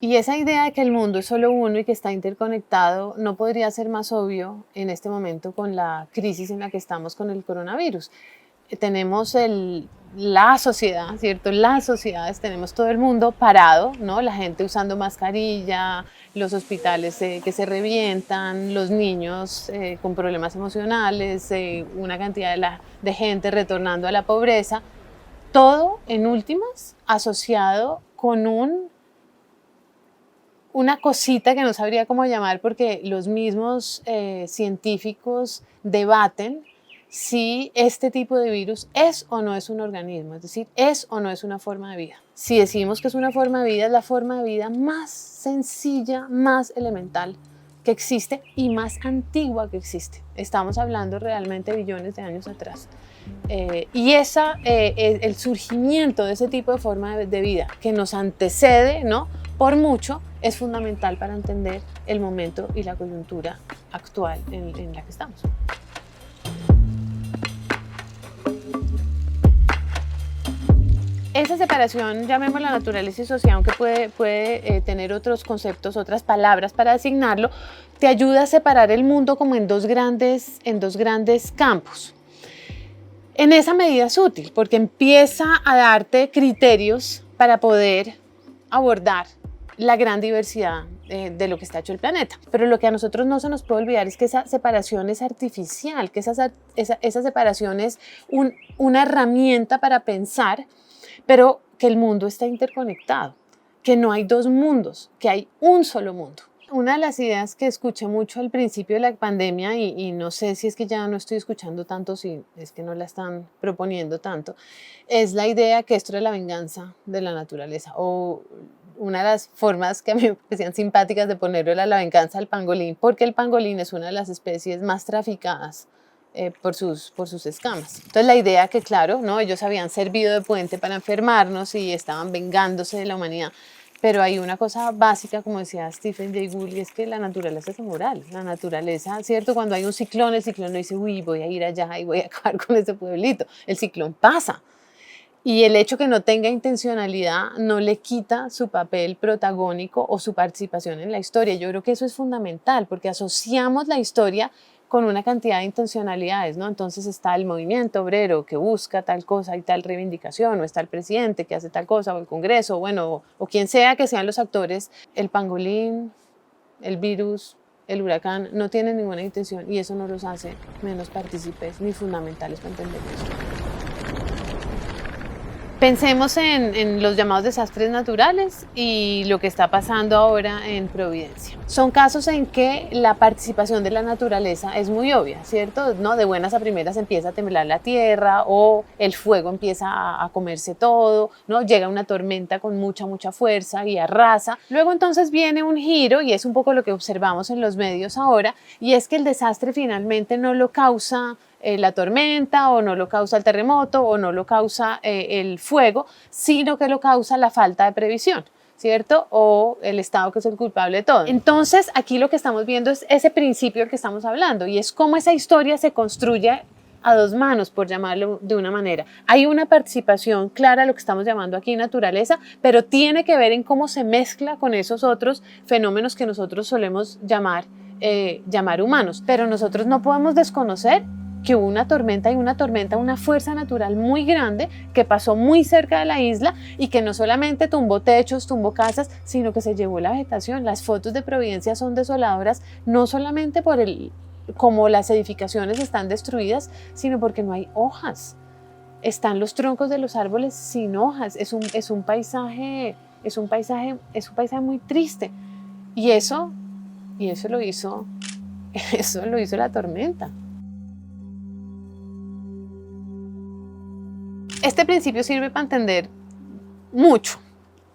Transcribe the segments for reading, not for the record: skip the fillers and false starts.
Y esa idea de que el mundo es solo uno y que está interconectado no podría ser más obvio en este momento con la crisis en la que estamos con el coronavirus. Tenemos la sociedad, ¿cierto? Las sociedades, tenemos todo el mundo parado, ¿no? La gente usando mascarilla, los hospitales que se revientan, los niños con problemas emocionales, una cantidad de gente retornando a la pobreza. Todo, en últimas, asociado con una cosita que no sabría cómo llamar porque los mismos científicos debaten si este tipo de virus es o no es un organismo, es decir, es o no es una forma de vida. Si decimos que es una forma de vida, es la forma de vida más sencilla, más elemental que existe y más antigua que existe. Estamos hablando realmente de billones de años atrás. El surgimiento de ese tipo de forma de vida que nos antecede, ¿no? Por mucho, es fundamental para entender el momento y la coyuntura actual en la que estamos. Esa separación, llamémosla naturaleza y sociedad, aunque puede tener otros conceptos, otras palabras para designarlo, te ayuda a separar el mundo como en dos grandes campos. En esa medida es útil porque empieza a darte criterios para poder abordar la gran diversidad de lo que está hecho el planeta. Pero lo que a nosotros no se nos puede olvidar es que esa separación es artificial, que esa separación es una herramienta para pensar, pero que el mundo está interconectado, que no hay dos mundos, que hay un solo mundo. Una de las ideas que escuché mucho al principio de la pandemia, y no sé si es que ya no estoy escuchando tanto, si es que no la están proponiendo tanto, es la idea que esto era la venganza de la naturaleza, o una de las formas que a mí me parecían simpáticas de ponerlo era la venganza del pangolín, porque el pangolín es una de las especies más traficadas por sus escamas. Entonces la idea que, claro, ¿no? Ellos habían servido de puente para enfermarnos y estaban vengándose de la humanidad. Pero hay una cosa básica, como decía Stephen Jay Gould, y es que la naturaleza es amoral. La naturaleza, ¿cierto? Cuando hay un ciclón, el ciclón no dice, uy, voy a ir allá y voy a acabar con ese pueblito. El ciclón pasa. Y el hecho que no tenga intencionalidad no le quita su papel protagónico o su participación en la historia. Yo creo que eso es fundamental porque asociamos la historia con una cantidad de intencionalidades, ¿no? Entonces está el movimiento obrero que busca tal cosa y tal reivindicación, o está el presidente que hace tal cosa, o el Congreso, bueno, o quien sea que sean los actores. El pangolín, el virus, el huracán no tienen ninguna intención y eso no los hace menos partícipes ni fundamentales para entender eso. Pensemos en los llamados desastres naturales y lo que está pasando ahora en Providencia. Son casos en que la participación de la naturaleza es muy obvia, ¿cierto? ¿No? De buenas a primeras empieza a temblar la tierra o el fuego empieza a comerse todo, ¿no? Llega una tormenta con mucha fuerza y arrasa. Luego entonces viene un giro y es un poco lo que observamos en los medios ahora, y es que el desastre finalmente no lo causa la tormenta, o no lo causa el terremoto, o no lo causa el fuego, sino que lo causa la falta de previsión, ¿cierto? O el Estado, que es el culpable de todo. Entonces, aquí lo que estamos viendo es ese principio del que estamos hablando, y es cómo esa historia se construye a dos manos, por llamarlo de una manera. Hay una participación clara, lo que estamos llamando aquí naturaleza, pero tiene que ver en cómo se mezcla con esos otros fenómenos que nosotros solemos llamar humanos. Pero nosotros no podemos desconocer que hubo una tormenta, una fuerza natural muy grande que pasó muy cerca de la isla y que no solamente tumbó techos, tumbó casas, sino que se llevó la vegetación. Las fotos de Providencia son desoladoras, no solamente por como las edificaciones están destruidas, sino porque no hay hojas. Están los troncos de los árboles sin hojas. Es un paisaje muy triste. Y eso lo hizo la tormenta. Este principio sirve para entender mucho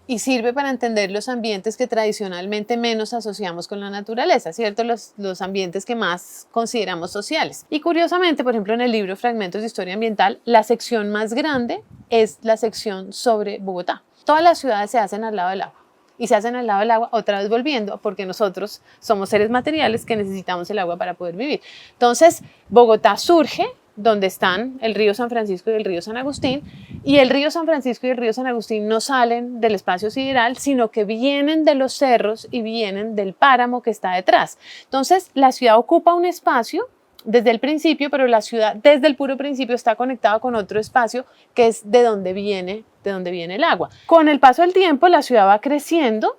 y sirve para entender los ambientes que tradicionalmente menos asociamos con la naturaleza, ¿cierto? Los ambientes que más consideramos sociales. Y curiosamente, por ejemplo, en el libro Fragmentos de Historia Ambiental, la sección más grande es la sección sobre Bogotá. Todas las ciudades se hacen al lado del agua. Y se hacen al lado del agua, otra vez volviendo, porque nosotros somos seres materiales que necesitamos el agua para poder vivir. Entonces, Bogotá surge donde están el río San Francisco y el río San Agustín, y el río San Francisco y el río San Agustín no salen del espacio sideral, sino que vienen de los cerros y vienen del páramo que está detrás. Entonces, la ciudad ocupa un espacio desde el principio, pero la ciudad desde el puro principio está conectada con otro espacio que es de donde viene el agua. Con el paso del tiempo, la ciudad va creciendo,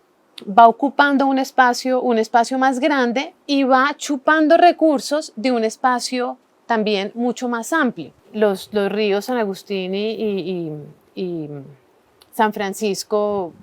va ocupando un espacio más grande y va chupando recursos de un espacio también mucho más amplio. Los ríos San Agustín y San Francisco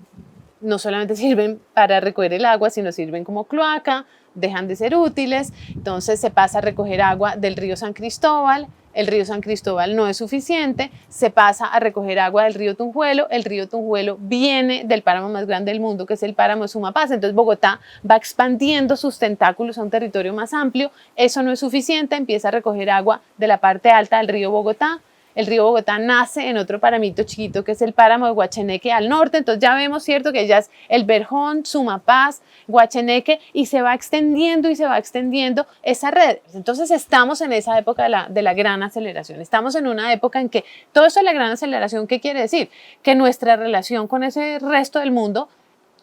no solamente sirven para recoger el agua, sino sirven como cloaca, dejan de ser útiles, entonces se pasa a recoger agua del río San Cristóbal. El río San Cristóbal no es suficiente, se pasa a recoger agua del río Tunjuelo. El río Tunjuelo viene del páramo más grande del mundo, que es el páramo de Sumapaz. Entonces Bogotá va expandiendo sus tentáculos a un territorio más amplio. Eso no es suficiente, empieza a recoger agua de la parte alta del río Bogotá. El río Bogotá nace en otro paramito chiquito que es el páramo de Guacheneque al norte. Entonces ya vemos, ¿cierto?, que ya es el Verjón, Sumapaz, Guacheneque, y se va extendiendo esa red. Entonces estamos en esa época de la gran aceleración. Estamos en una época en que todo esto de la gran aceleración, ¿qué quiere decir? Que nuestra relación con ese resto del mundo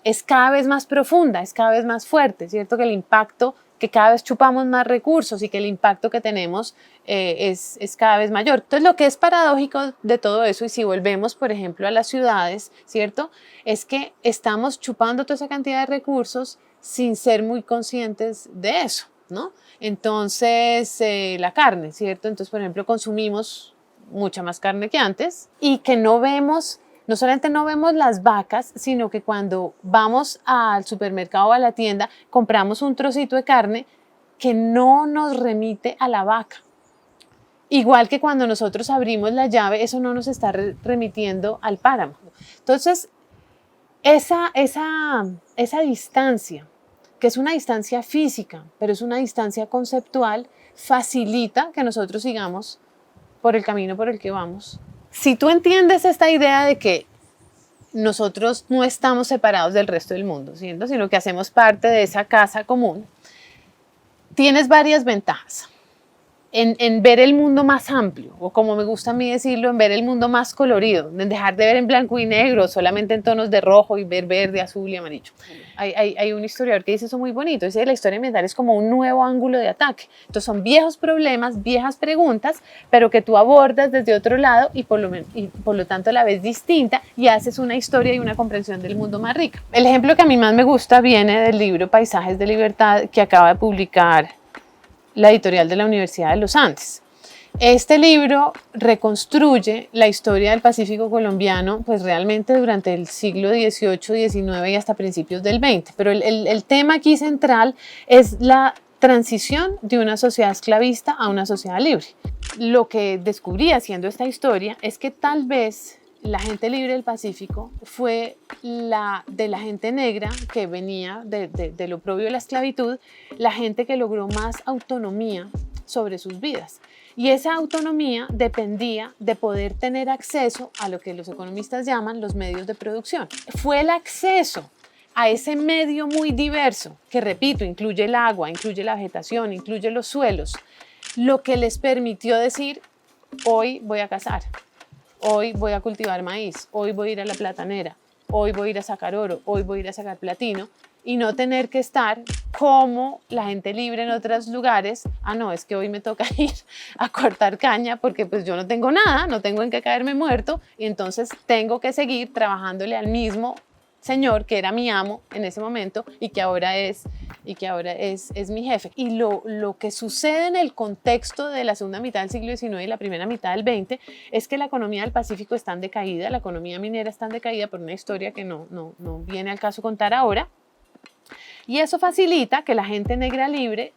es cada vez más profunda, es cada vez más fuerte, ¿cierto? Que el impacto, que cada vez chupamos más recursos y que el impacto que tenemos es cada vez mayor. Entonces, lo que es paradójico de todo eso, y si volvemos, por ejemplo, a las ciudades, ¿cierto?, es que estamos chupando toda esa cantidad de recursos sin ser muy conscientes de eso, ¿no? Entonces, la carne, ¿cierto? Entonces, por ejemplo, consumimos mucha más carne que antes y que no solamente no vemos las vacas, sino que cuando vamos al supermercado o a la tienda, compramos un trocito de carne que no nos remite a la vaca. Igual que cuando nosotros abrimos la llave, eso no nos está remitiendo al páramo. Entonces, esa distancia, que es una distancia física, pero es una distancia conceptual, facilita que nosotros sigamos por el camino por el que vamos. Si tú entiendes esta idea de que nosotros no estamos separados del resto del mundo, ¿cierto?, sino que hacemos parte de esa casa común, tienes varias ventajas en ver el mundo más amplio, o como me gusta a mí decirlo, en ver el mundo más colorido, en dejar de ver en blanco y negro, solamente en tonos de rojo y ver verde, azul y amarillo. Hay un historiador que dice eso muy bonito, dice que la historia ambiental es como un nuevo ángulo de ataque. Entonces son viejos problemas, viejas preguntas, pero que tú abordas desde otro lado y por lo tanto la ves distinta y haces una historia y una comprensión del mundo más rica. El ejemplo que a mí más me gusta viene del libro Paisajes de Libertad, que acaba de publicar la editorial de la Universidad de los Andes. Este libro reconstruye la historia del Pacífico colombiano, pues realmente durante el siglo XVIII, XIX y hasta principios del XX. Pero el tema aquí central es la transición de una sociedad esclavista a una sociedad libre. Lo que descubrí haciendo esta historia es que tal vez la gente libre del Pacífico fue de la gente negra que venía del oprobio de la esclavitud, la gente que logró más autonomía sobre sus vidas. Y esa autonomía dependía de poder tener acceso a lo que los economistas llaman los medios de producción. Fue el acceso a ese medio muy diverso, que repito, incluye el agua, incluye la vegetación, incluye los suelos, lo que les permitió decir: hoy voy a cazar, hoy voy a cultivar maíz, hoy voy a ir a la platanera, hoy voy a ir a sacar oro, hoy voy a ir a sacar platino, y no tener que estar como la gente libre en otros lugares: no, es que hoy me toca ir a cortar caña porque pues yo no tengo nada, no tengo en qué caerme muerto, y entonces tengo que seguir trabajándole al mismo señor que era mi amo en ese momento y que ahora es mi jefe. Y lo que sucede en el contexto de la segunda mitad del siglo XIX y la primera mitad del XX es que la economía del Pacífico está en decaída, la economía minera está en decaída por una historia que no viene al caso contar ahora. Y eso facilita que la gente negra libre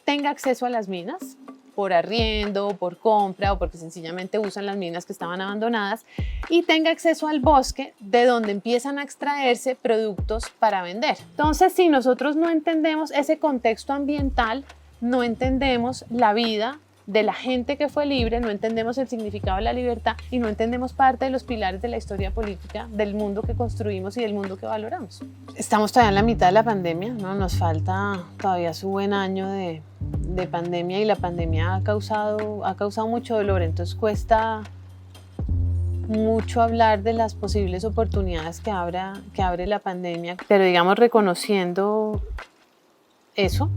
tenga acceso a las minas por arriendo, por compra o porque sencillamente usan las minas que estaban abandonadas, y tenga acceso al bosque de donde empiezan a extraerse productos para vender. Entonces, si nosotros no entendemos ese contexto ambiental, no entendemos la vida de la gente que fue libre, no entendemos el significado de la libertad y no entendemos parte de los pilares de la historia política del mundo que construimos y del mundo que valoramos. Estamos todavía en la mitad de la pandemia, ¿no? Nos falta todavía su buen año de de pandemia, y la pandemia ha causado mucho dolor, entonces cuesta mucho hablar de las posibles oportunidades que abre la pandemia, pero digamos reconociendo eso,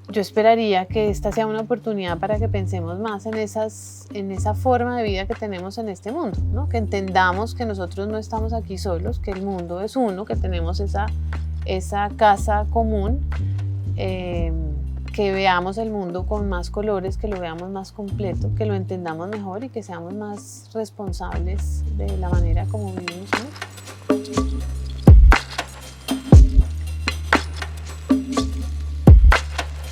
yo esperaría que esta sea una oportunidad para que pensemos más en esa forma de vida que tenemos en este mundo, ¿no? Que entendamos que nosotros no estamos aquí solos, que el mundo es uno, que tenemos esa casa común, que veamos el mundo con más colores, que lo veamos más completo, que lo entendamos mejor y que seamos más responsables de la manera como vivimos hoy.